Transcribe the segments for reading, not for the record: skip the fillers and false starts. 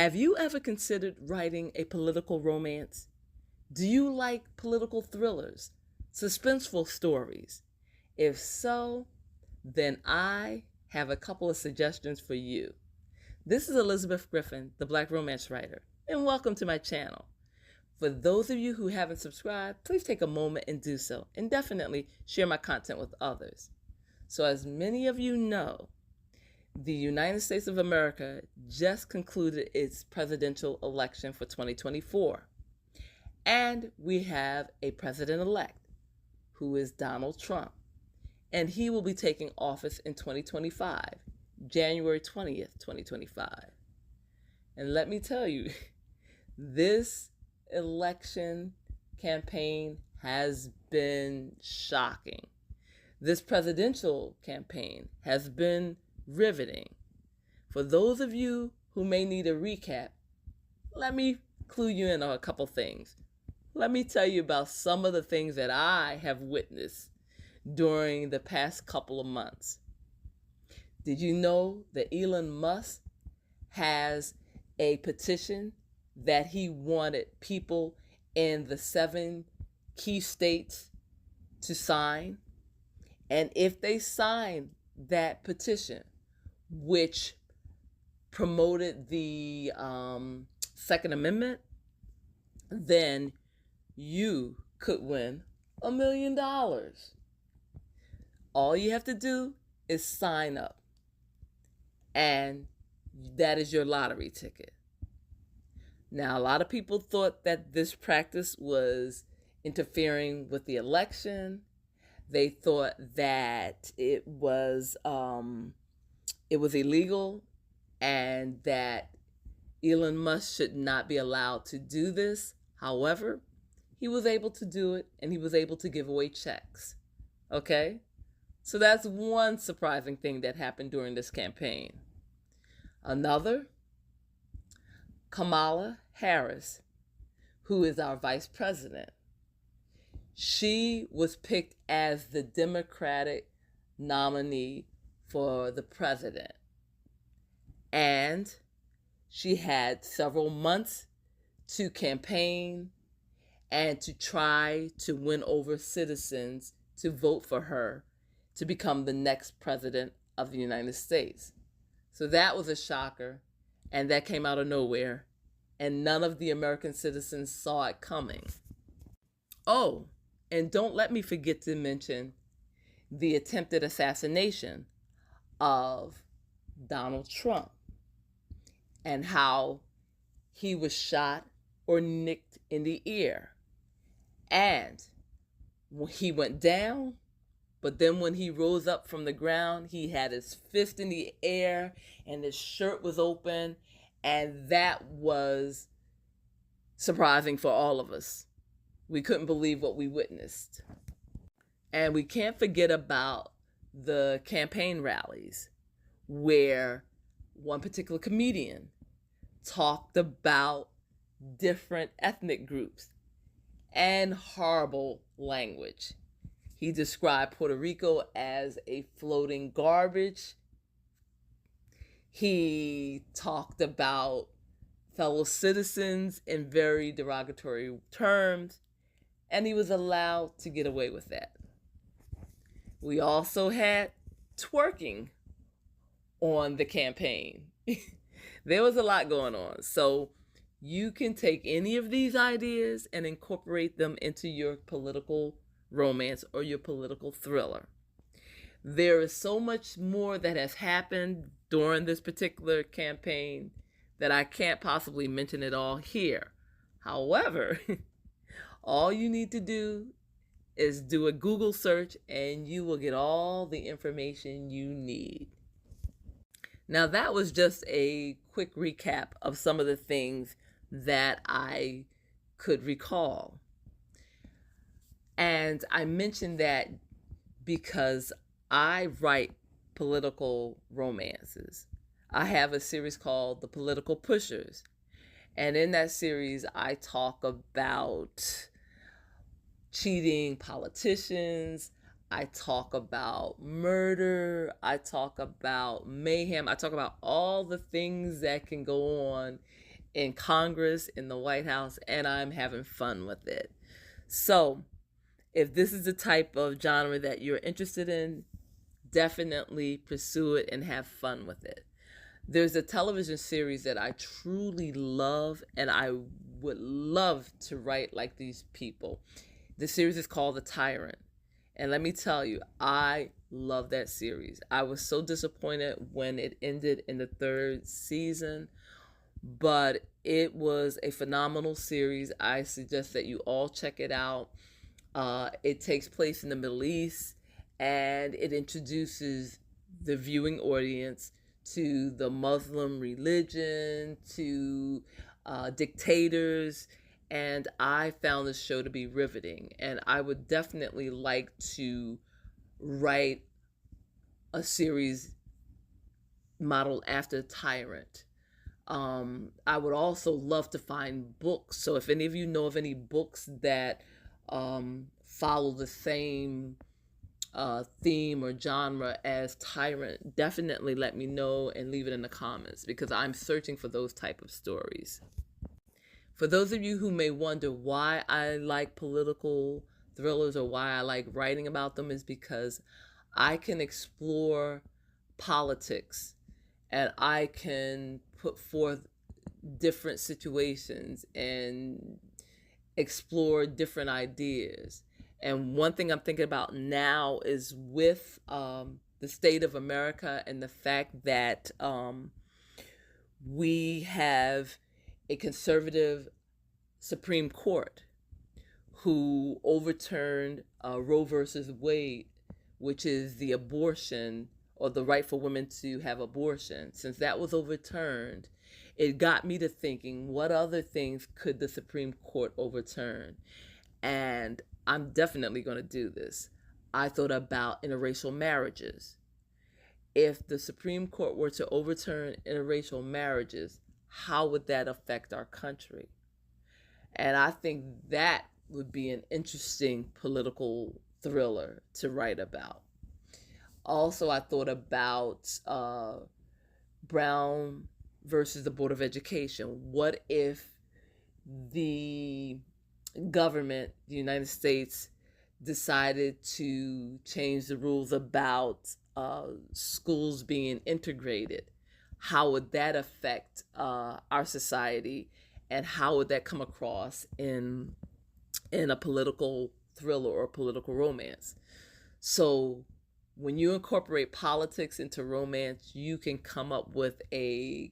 Have you ever considered writing a political romance? Do you like political thrillers, suspenseful stories? If so, then I have a couple of suggestions for you. This is Elizabeth Griffin, the Black Romance Writer, and welcome to my channel. For those of you who haven't subscribed, please take a moment and do so, and definitely share my content with others. So as many of you know, the United States of America just concluded its presidential election for 2024. And we have a president-elect who is Donald Trump. And he will be taking office in 2025, January 20th, 2025. And let me tell you, this election campaign has been shocking. This presidential campaign has been riveting. For those of you who may need a recap, let me clue you in on a couple things. Let me tell you about some of the things that I have witnessed during the past couple of months. Did you know that Elon Musk has a petition that he wanted people in the 7 key states to sign? And if they sign that petition, which promoted the Second Amendment, then you could win $1 million. All you have to do is sign up, and that is your lottery ticket. Now, a lot of people thought that this practice was interfering with the election. They thought that it was illegal and that Elon Musk should not be allowed to do this. However, he was able to do it, and he was able to give away checks. Okay? So that's one surprising thing that happened during this campaign. Another, Kamala Harris, who is our vice president. She was picked as the Democratic nominee for the president. And she had several months to campaign and to try to win over citizens to vote for her to become the next president of the United States. So that was a shocker, and that came out of nowhere, and none of the American citizens saw it coming. Oh, and don't let me forget to mention the attempted assassination of Donald Trump and how he was shot or nicked in the ear. And he went down, but then when he rose up from the ground, he had his fist in the air and his shirt was open, and that was surprising for all of us. We couldn't believe what we witnessed. And we can't forget about the campaign rallies where one particular comedian talked about different ethnic groups and horrible language. He described Puerto Rico as a floating garbage. He talked about fellow citizens in very derogatory terms, and he was allowed to get away with that. We also had twerking on the campaign. There was a lot going on. So you can take any of these ideas and incorporate them into your political romance or your political thriller. There is so much more that has happened during this particular campaign that I can't possibly mention it all here. However, all you need to do is do a Google search and you will get all the information you need. Now, that was just a quick recap of some of the things that I could recall. And I mentioned that because I write political romances. I have a series called The Political Pushers. And in that series, I talk about cheating politicians. I talk about murder. I talk about mayhem. I talk about all the things that can go on in Congress, in the White House, and I'm having fun with it. So, if this is the type of genre that you're interested in, definitely pursue it and have fun with it. There's a television series that I truly love, and I would love to write like these people. The series is called The Tyrant. And let me tell you, I love that series. I was so disappointed when it ended in the third season, but it was a phenomenal series. I suggest that you all check it out. It takes place in the Middle East, and it introduces the viewing audience to the Muslim religion, to dictators, and I found this show to be riveting. And I would definitely like to write a series modeled after Tyrant. I would also love to find books. So if any of you know of any books that follow the same theme or genre as Tyrant, definitely let me know and leave it in the comments, because I'm searching for those type of stories. For those of you who may wonder why I like political thrillers or why I like writing about them, is because I can explore politics and I can put forth different situations and explore different ideas. And one thing I'm thinking about now is with the state of America and the fact that we have a conservative Supreme Court who overturned Roe versus Wade, which is the abortion or the right for women to have abortion. Since that was overturned, it got me to thinking, what other things could the Supreme Court overturn? And I'm definitely going to do this. I thought about interracial marriages. If the Supreme Court were to overturn interracial marriages, how would that affect our country? And I think that would be an interesting political thriller to write about. Also, I thought about Brown versus the Board of Education. What if the government, the United States, decided to change the rules about schools being integrated? How would that affect our society, and how would that come across in a political thriller or political romance? So when you incorporate politics into romance, you can come up with a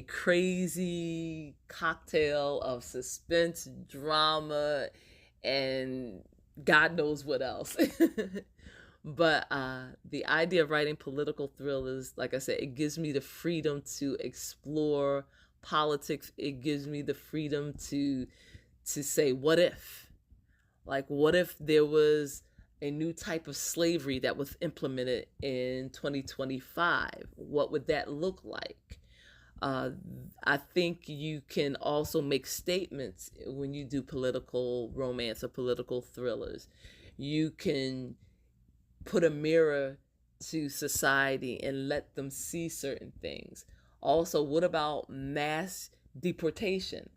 crazy cocktail of suspense, drama, and God knows what else. But the idea of writing political thrillers, like I said, it gives me the freedom to explore politics. It gives me the freedom to say, what if? Like, what if there was a new type of slavery that was implemented in 2025? What would that look like? I think you can also make statements when you do political romance or political thrillers. You can put a mirror to society and let them see certain things. Also, what about mass deportation?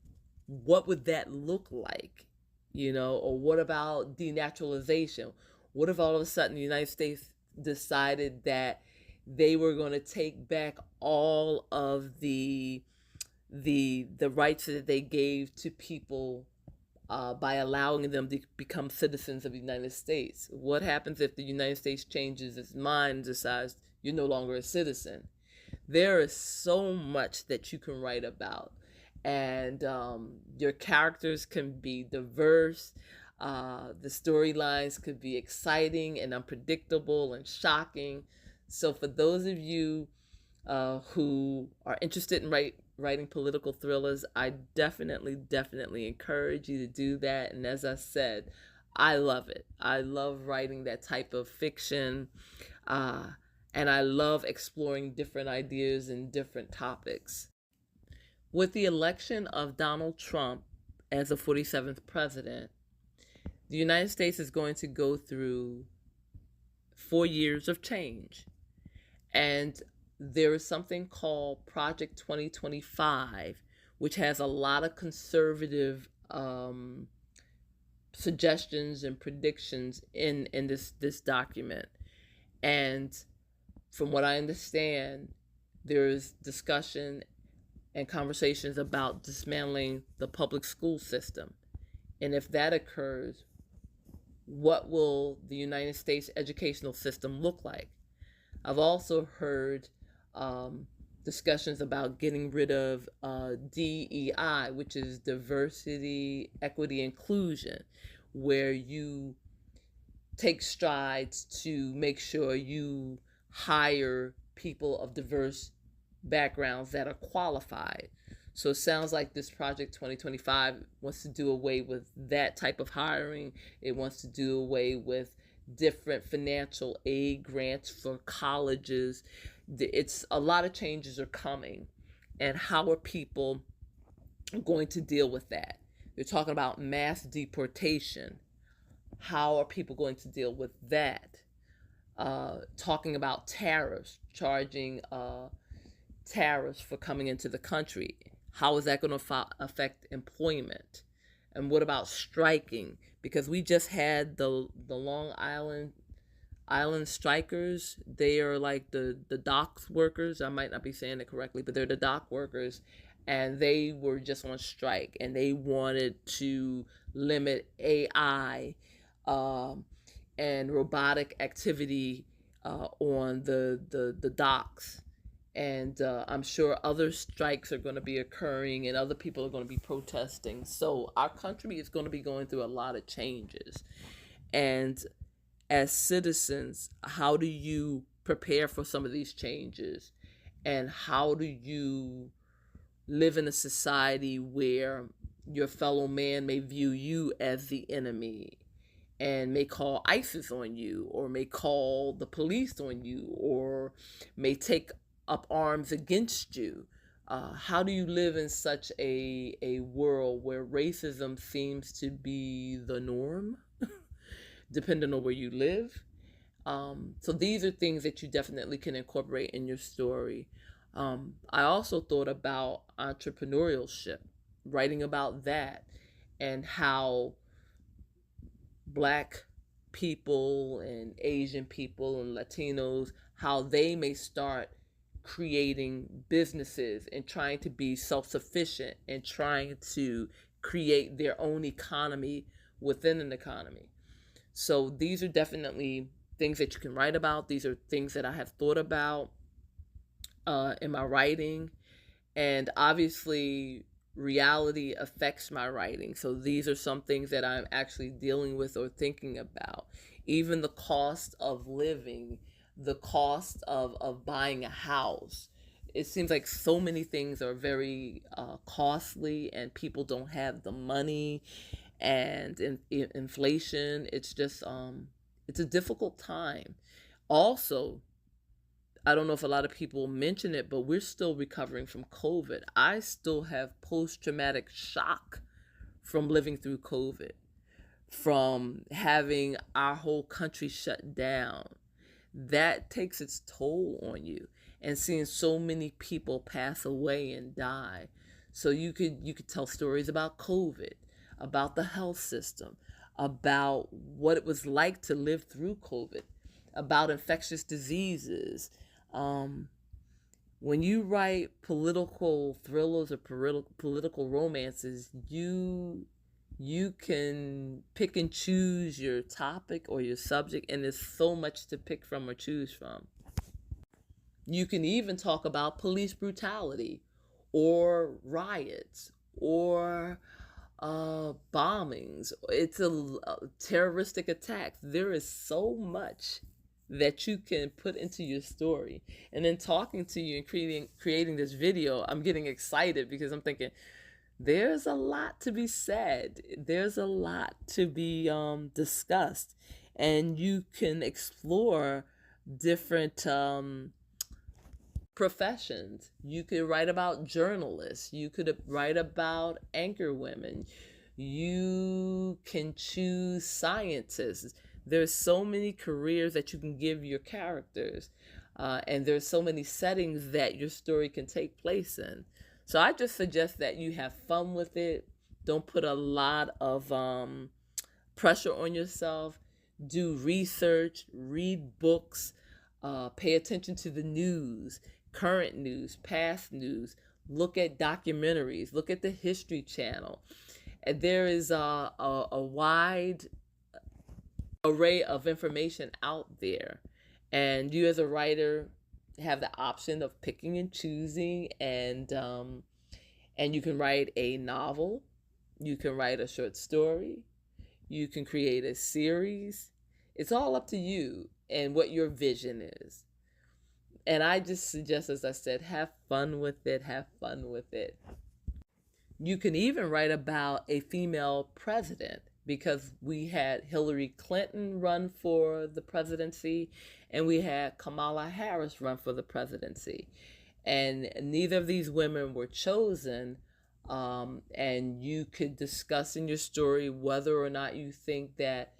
What would that look like? Or what about denaturalization? What if all of a sudden the United States decided that they were going to take back all of the rights that they gave to people by allowing them to become citizens of the United States? What happens if the United States changes its mind and decides you're no longer a citizen? There is so much that you can write about, and your characters can be diverse. The storylines could be exciting and unpredictable and shocking. So for those of you who are interested in writing political thrillers, I definitely encourage you to do that. And as I said, I love it. I love writing that type of fiction, and I love exploring different ideas and different topics. With the election of Donald Trump as the 47th president, the United States is going to go through 4 years of change. And there is something called Project 2025, which has a lot of conservative suggestions and predictions in this document. And from what I understand, there's discussion and conversations about dismantling the public school system. And if that occurs, what will the United States educational system look like? I've also heard discussions about getting rid of DEI, which is diversity, equity, inclusion, where you take strides to make sure you hire people of diverse backgrounds that are qualified. So it sounds like this Project 2025 wants to do away with that type of hiring. It wants to do away with different financial aid grants for colleges. It's a lot of changes are coming. And how are people going to deal with that? They're talking about mass deportation. How are people going to deal with that? Talking about tariffs, charging tariffs for coming into the country. How is that going to affect employment? And what about striking? Because we just had the Long Island strikers. They are like the dock workers. I might not be saying it correctly, but they're the dock workers. And they were just on strike. And they wanted to limit AI and robotic activity on the docks. And I'm sure other strikes are going to be occurring and other people are going to be protesting. So our country is going to be going through a lot of changes. And as citizens, how do you prepare for some of these changes? And how do you live in a society where your fellow man may view you as the enemy and may call ISIS on you, or may call the police on you, or may take up arms against you? How do you live in such a world where racism seems to be the norm, depending on where you live? So these are things that you definitely can incorporate in your story. I also thought about entrepreneurship, writing about that, and how Black people and Asian people and Latinos, how they may start creating businesses and trying to be self-sufficient and trying to create their own economy within an economy. So these are definitely things that you can write about. These are things that I have thought about in my writing. And obviously, reality affects my writing. So these are some things that I'm actually dealing with or thinking about. Even the cost of living, the cost of buying a house. It seems like so many things are very costly, and people don't have the money, and inflation. It's just it's a difficult time. Also, I don't know if a lot of people mention it, but we're still recovering from COVID. I still have post-traumatic shock from living through COVID, from having our whole country shut down. That takes its toll on you, and seeing so many people pass away and die. So you could tell stories about COVID, about the health system, about what it was like to live through COVID, about infectious diseases. When you write political thrillers or political romances, you can pick and choose your topic or your subject, and there's so much to pick from or choose from. You can even talk about police brutality or riots or bombings. It's a terroristic attacks. There is so much that you can put into your story. And then talking to you and creating this video, I'm getting excited because I'm thinking, there's a lot to be said. There's a lot to be discussed. And you can explore different professions. You could write about journalists. You could write about anchor women. You can choose scientists. There's so many careers that you can give your characters. And there's so many settings that your story can take place in. So I just suggest that you have fun with it. Don't put a lot of pressure on yourself. Do research, read books, pay attention to the news, current news, past news. Look at documentaries. Look at the History Channel. And there is a wide array of information out there. And you as a writer have the option of picking and choosing, and you can write a novel, you can write a short story, you can create a series. It's all up to you and what your vision is. And I just suggest, as I said, have fun with it, have fun with it. You can even write about a female president, because we had Hillary Clinton run for the presidency and we had Kamala Harris run for the presidency. And neither of these women were chosen. And you could discuss in your story whether or not you think that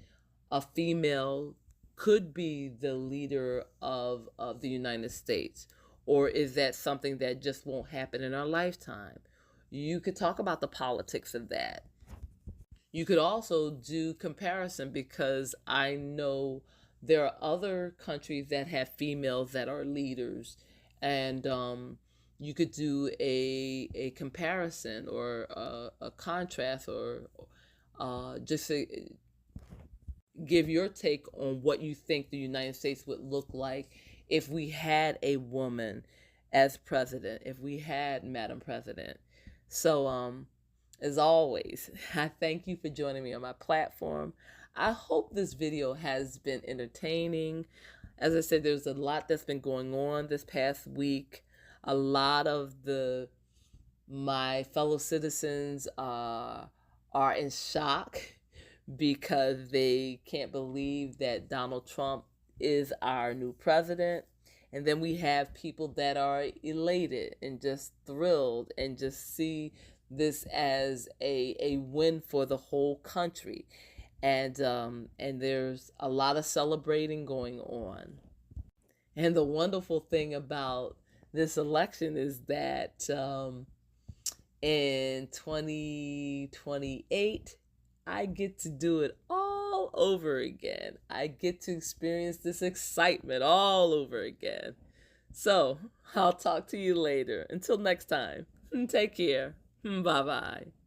a female could be the leader of the United States, or is that something that just won't happen in our lifetime? You could talk about the politics of that. You could also do comparison, because I know there are other countries that have females that are leaders, and you could do a comparison or a contrast, or just give your take on what you think the United States would look like if we had a woman as president, if we had Madam President. So, as always, I thank you for joining me on my platform. I hope this video has been entertaining. As I said, there's a lot that's been going on this past week. A lot of my fellow citizens are in shock because they can't believe that Donald Trump is our new president. And then we have people that are elated and just thrilled and just see this as a win for the whole country. And there's a lot of celebrating going on. And the wonderful thing about this election is that in 2028, I get to do it all over again. I get to experience this excitement all over again. So I'll talk to you later. Until next time, take care. Bye-bye.